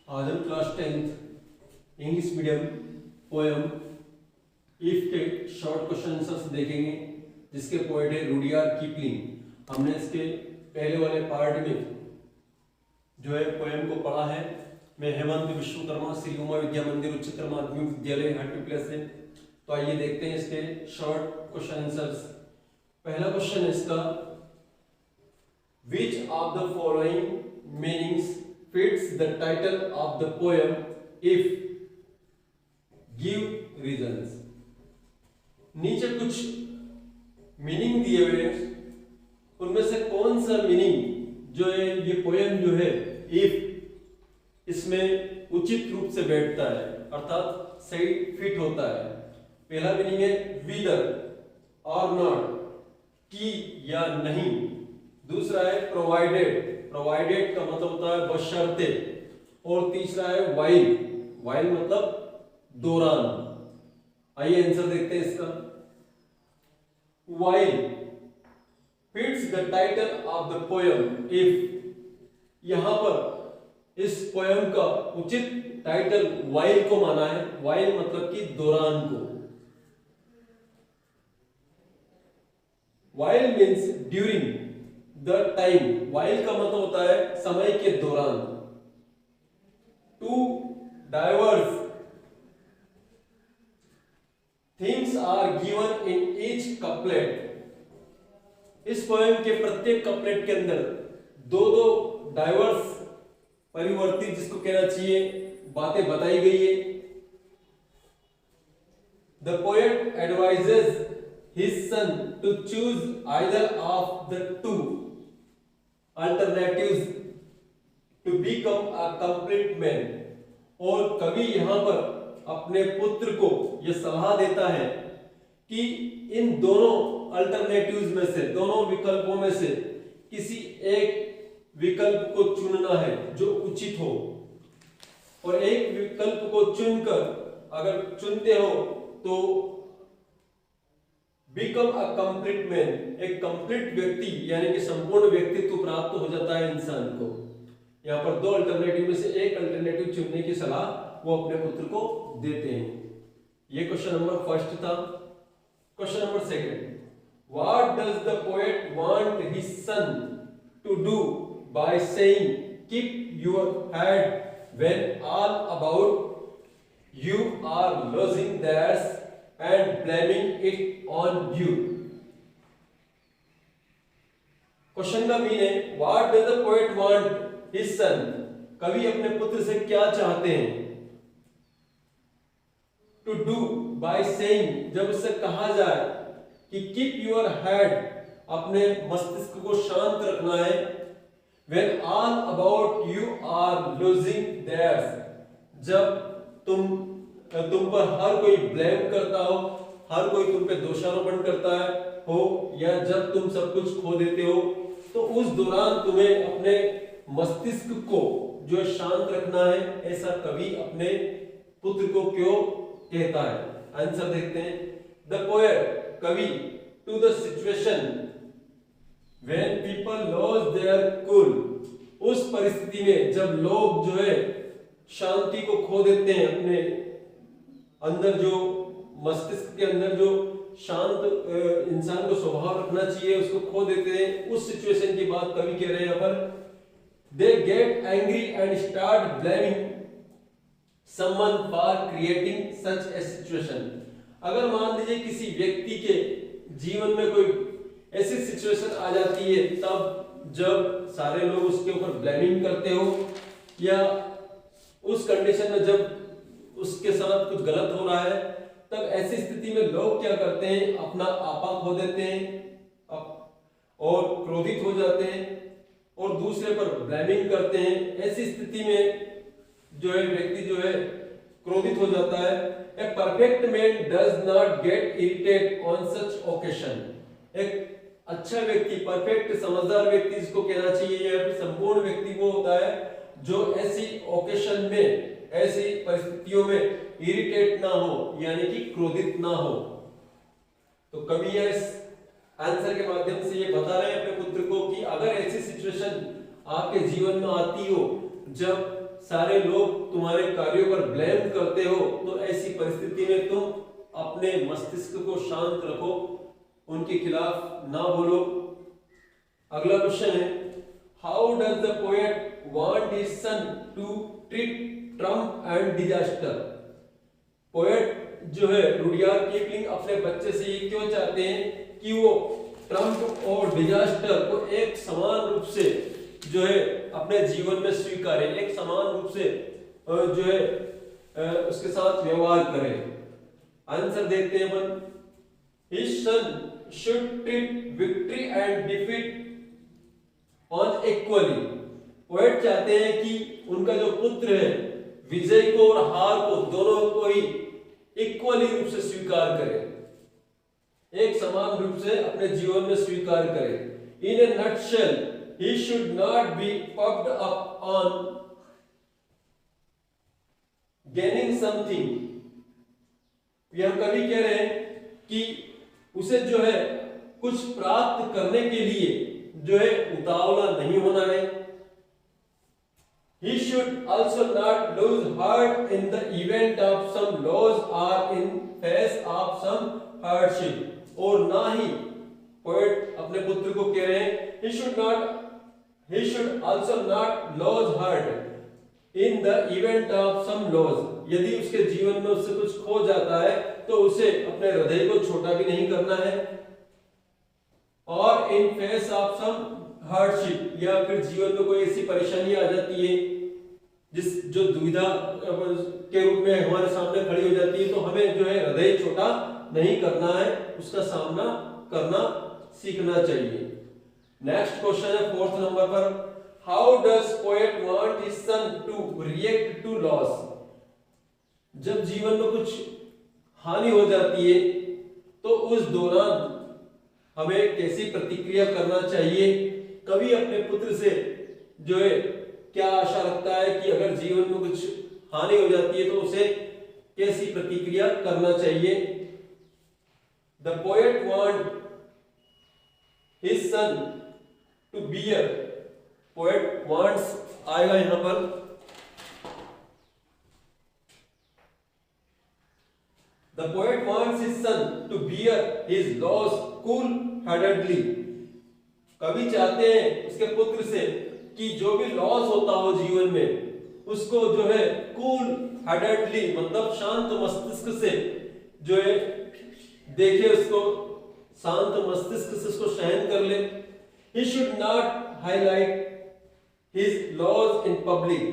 आज हम class 10th English medium poem if के शॉर्ट क्वेश्चन आंसर्स देखेंगे, जिसके पोएट है रुडियार्ड किपलिंग। हमने इसके पहले वाले पार्ट में जो है पोएम को पढ़ा है। मैं हेमंत विश्वकर्मा श्री उमा विद्या मंदिर उच्चतर माध्यमिक विद्यालय हट्टीप्ला से। तो आइए देखते हैं इसके शॉर्ट क्वेश्चन आंसर्स। पहला क्वेश्चन है इसका, which of the following meanings fits the title of the poem if give reasons। नीचे कुछ मीनिंग दिए हुए हैं, उनमें से कौन सा मीनिंग जो है ये पोएम जो है इफ इसमें उचित रूप से बैठता है, अर्थात सही फिट होता है। पहला मीनिंग है विदर और नॉट, की या नहीं। दूसरा है प्रोवाइडेड, प्रोवाइडेड का मतलब होता है बशर्ते। और तीसरा है वाइल, वाइल मतलब दौरान। आइए आंसर देखते हैं इसका। While fits the title of the poem if, यहां पर इस पोएम का उचित टाइटल वाइल को माना है। वाइल मतलब कि दौरान को। While means during the time, while का मतलब होता है समय के दौरान। Two diverse things are given in each couplet, इस पोएम के प्रत्येक कपलेट के अंदर दो दो डाइवर्स परिवर्तित, जिसको कहना चाहिए, बातें बताई गई है। The poet advises his son to choose either of the two alternatives to become a complete man। और कवि यहां पर अपने पुत्र को यह सलाह देता है कि इन दोनों अल्टरनेटिव्स में से, दोनों विकल्पों में से किसी एक विकल्प को चुनना है जो उचित हो। और एक विकल्प को चुनकर अगर चुनते हो तो बिकम अ कंप्लीट मैन, एक कंप्लीट व्यक्ति यानी कि संपूर्ण व्यक्तित्व प्राप्त हो जाता है इंसान को। यहाँ पर दो अल्टरनेटिव में से एक अल्टरनेटिव चुनने की सलाह वो अपने पुत्र को देते हैं। ये क्वेश्चन नंबर फर्स्ट था। Question number second, what does the poet want his son to do by saying keep your head when all about you are losing theirs and blaming it on you। Question का mean है what does the poet want his son, कवि अपने पुत्र से क्या चाहते हैं। To do by saying, जब उससे कहा जाए कि कीप योर हेड, अपने मस्तिष्क को शांत रखना है। When all about you are losing theirs, जब तुम पर हर कोई ब्लेम करता हो, हर कोई तुम पे दोषारोपण करता है हो, या जब तुम सब कुछ खो देते हो, तो उस दौरान तुम्हें अपने मस्तिष्क को जो है शांत रखना है। ऐसा कवि अपने पुत्र को क्यों कहता है। आंसर देखते हैं। द पोएट, कवि, to the situation when people loss their cool, उस परिस्थिति में जब लोग जो है शांति को खो देते हैं, अपने अंदर जो मस्तिष्क के अंदर जो शांत इंसान को स्वभाव रखना चाहिए उसको खो देते हैं, उस सिचुएशन की बात कवि कह रहे हैं यहाँ पर। They get angry and start blaming someone for creating such A situation. अगर मान लीजिए किसी व्यक्ति के जीवन में कोई ऐसी सिचुएशन आ जाती है, तब जब सारे लोग उसके ऊपर ब्लेमिंग करते हो, या उस कंडीशन में जब उसके साथ कुछ गलत हो रहा है, तब ऐसी स्थिति में लोग क्या करते हैं, अपना आपा खो देते हैं और क्रोधित हो जाते हैं और दूसरे पर ब्लेमिंग करते हैं। ऐसी स्थिति में जो है व्यक्ति जो है क्रोधित हो जाता है। A perfect man does not gate irritate on such occasion, एक अच्छा व्यक्ति, परफेक्ट समझदार व्यक्ति जिसको कहना चाहिए, या फिर संपूर्ण व्यक्ति वो होता है जो ऐसी ओकेशन में, ऐसी परिस्थितियों में इरिटेट ना हो, यानी कि क्रोधित ना हो। तो कवि इस आंसर के माध्यम से ये बता रहे हैं अपने पुत्र को कि अगर ऐसी सिचुएशन आपके जीवन में आती हो जब सारे लोग तुम्हारे कार्यों पर ब्लेम करते हो, तो ऐसी परिस्थिति में तुम अपने मस्तिष्क को शांत रखो, उनके खिलाफ ना बोलो। अगला क्वेश्चन है, how does the poet want his son to treat triumph and disaster? Poet जो है रुडयार्ड किपलिंग अपने बच्चे से ये क्यों चाहते हैं कि वो ट्रम्प और डिजास्टर को एक समान रूप से जो है अपने जीवन में स्वीकारे, एक समान रूप से जो है उसके साथ व्यवहार करें? आंसर देखते हैं अपन, his son should treat victory and defeat on equally. Poet चाहते हैं कि उनका जो पुत्र है विजय को और हार को दोनों को ही इक्वली रूप से स्वीकार करे, एक समान रूप से अपने जीवन में स्वीकार करे। इन ए nutshell, he should not be puffed up on gaining something। यह कवि कह रहे हैं कि उसे जो है कुछ प्राप्त करने के लिए जो है उतावला नहीं होना है। He should also not lose heart in the event of some loss or in face of some hardship। और ना ही पोएट अपने पुत्र को कह रहे हैं he should also not lose heart in the event of some loss। यदि उसके जीवन में उससे कुछ खो जाता है तो उसे अपने हृदय को छोटा भी नहीं करना है। और इन फेस ऑफ सम हार्डशिप, या फिर जीवन में कोई ऐसी परेशानी आ जाती है जो दुविधा के रूप में हमारे सामने खड़ी हो जाती है, तो हमें जो है हृदय छोटा नहीं करना है, उसका सामना करना सीखना चाहिए। नेक्स्ट क्वेश्चन है 4th नंबर पर, how does poet want his son to react to loss? जब जीवन में कुछ हानि हो जाती है तो उस दौरान हमें कैसी प्रतिक्रिया करना चाहिए? कवि अपने पुत्र से जो है क्या आशा रखता है कि अगर जीवन में कुछ हानि हो जाती है तो उसे कैसी प्रतिक्रिया करना चाहिए? The poet want his son to bear, poet wants आएगा यहां पर, the poet wants his son to bear his loss cool headedly. कवि चाहते हैं उसके पुत्र से कि जो भी लॉस होता हो जीवन में उसको जो है कूल हेडेडली मतलब शांत मस्तिष्क से जो है देखे, उसको शांत मस्तिष्क से उसको सहन कर ले। He should not highlight his loss in public।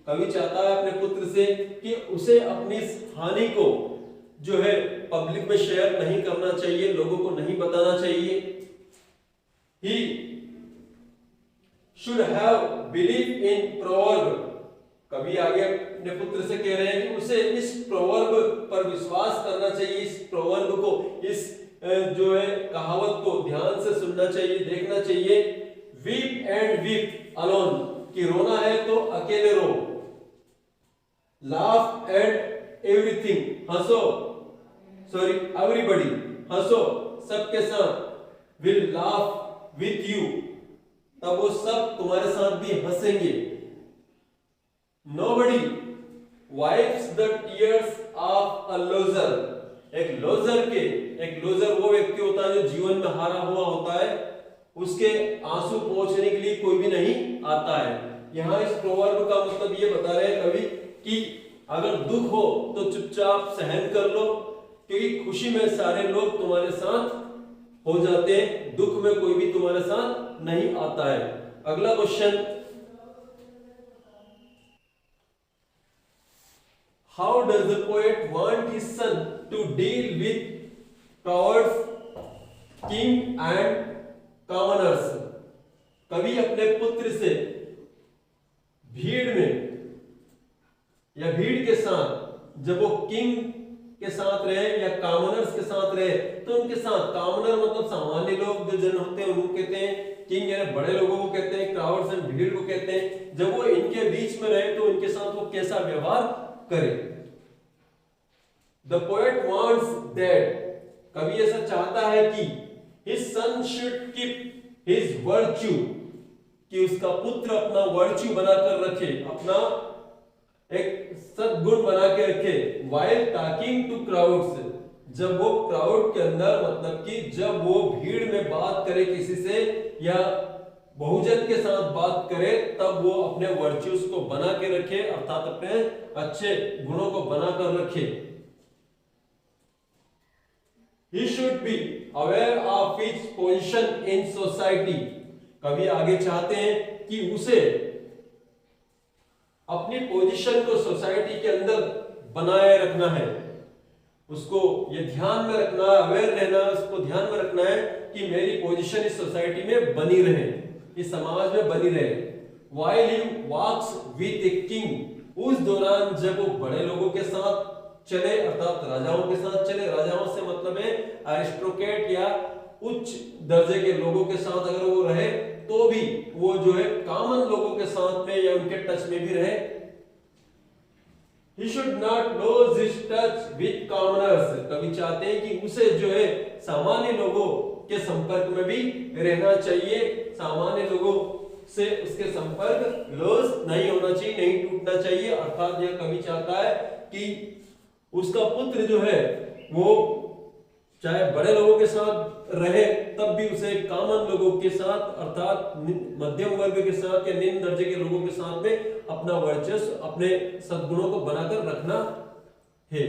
कवि चाहता है अपने पुत्र से कि उसे अपनी हानि को जो है पब्लिक में शेयर नहीं करना चाहिए, लोगों को नहीं बताना चाहिए। He should have belief in proverb। कवि आगे अपने पुत्र से कह रहे हैं कि उसे इस प्रोवर्ब पर विश्वास करना चाहिए, इस प्रोवर्ब को, इस जो है कहावत को ध्यान से सुनना चाहिए, देखना चाहिए। वीप एंड वीप अलोन, कि रोना है तो अकेले रो। लाफ एट एवरीथिंग, हंसो, सॉरी एवरीबॉडी, हंसो सबके साथ। विल लाफ विथ यू, तब वो सब तुम्हारे साथ भी हंसेंगे। Nobody wipes the tears of a loser। एक लोजर वो व्यक्ति होता है जो जीवन में हारा हुआ होता है, उसके आंसू पोंछने के लिए कोई भी नहीं आता है। यहाँ इस प्रोवर्ब का मतलब ये बता रहे हैं कवि कि अगर दुख हो तो चुपचाप सहन कर लो, क्योंकि खुशी में सारे लोग तुम्हारे साथ हो जाते हैं, दुख में कोई भी तुम्हारे साथ नहीं आता है। अगला question, how does the poet want his son to deal with cowards, king and commoners? कवि अपने पुत्र से भीड़ में या भीड़ के साथ, जब वो किंग के साथ रहे या कॉमनर्स के साथ रहे, तो उनके साथ, कॉमनर मतलब सामान्य लोग जो जन होते हैं उनको कहते हैं, किंग यानी बड़े लोगों को कहते हैं, क्राउड्स एंड भीड़ को कहते हैं। जब वो इनके बीच में रहे तो इनके साथ वो कैसा व्यवहार करे? द पोएट वांट्स दैट, कवि ऐसा चाहता है कि his son should keep his virtue, कि उसका पुत्र अपना वर्च्यू बनाकर रखे, अपना एक सद्गुण बना के रखे। while talking to crowds, जब वो क्राउड के अंदर मतलब कि जब वो भीड़ में बात करे किसी से या बहुजन के साथ बात करे, तब वो अपने वर्च्यूज को बना के रखे, अर्थात अपने अच्छे गुणों को बना कर रखे। He should be aware of his position in society। कभी आगे चाहते हैं कि उसे अपनी पोजीशन को सोसाइटी के अंदर बनाए रखना है, उसको ये ध्यान में रखना है, अवेयर रहना, उसको ध्यान में रखना है कि मेरी पोजीशन इस सोसाइटी में बनी रहे, इस समाज में बनी रहे। While he walks with a king, उस दौरान जब वो बड़े लोगों के साथ चले, अर्थात राजाओं के साथ चले, राजाओं से मतलब है एरिस्टोक्रेट या उच्च दर्जे के लोगों के साथ अगर वो रहे, तो भी वो जो है कॉमन लोगों के साथ में या उनके टच में भी रहे। He should not lose his touch with commoners। कभी चाहते हैं कि उसे जो है सामान्य लोगों के संपर्क में भी रहना चाहिए, सामान्य लोगों से उसके संपर्क लॉस नहीं होना चाहिए, नहीं टूटना चाहिए। अर्थात यह कभी चाहता है कि उसका पुत्र जो है वो चाहे बड़े लोगों के साथ रहे, तब भी उसे कॉमन लोगों के साथ अर्थात मध्यम वर्ग के साथ या निम्न दर्जे के लोगों के साथ में अपना वर्चस्व, अपने सद्गुणों को बनाकर रखना है।